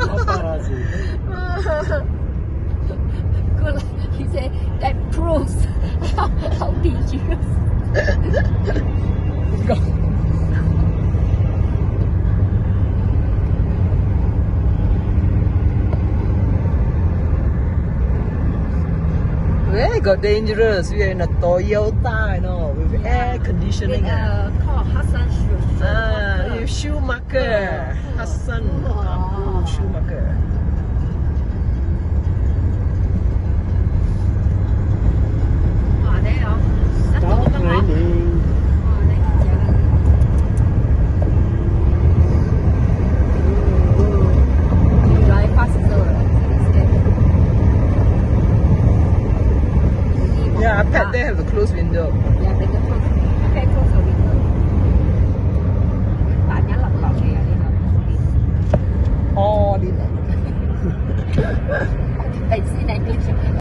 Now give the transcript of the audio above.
Paparazzi. Good. He said that proves how dangerous. Go. Where got dangerous? We are in a Toyota, you know, with air conditioning. Called Hassan You Schumacher. Hassan Abu Schumacher. Stop raining. Drive faster. Yeah, I bet they have a closed window. Yeah,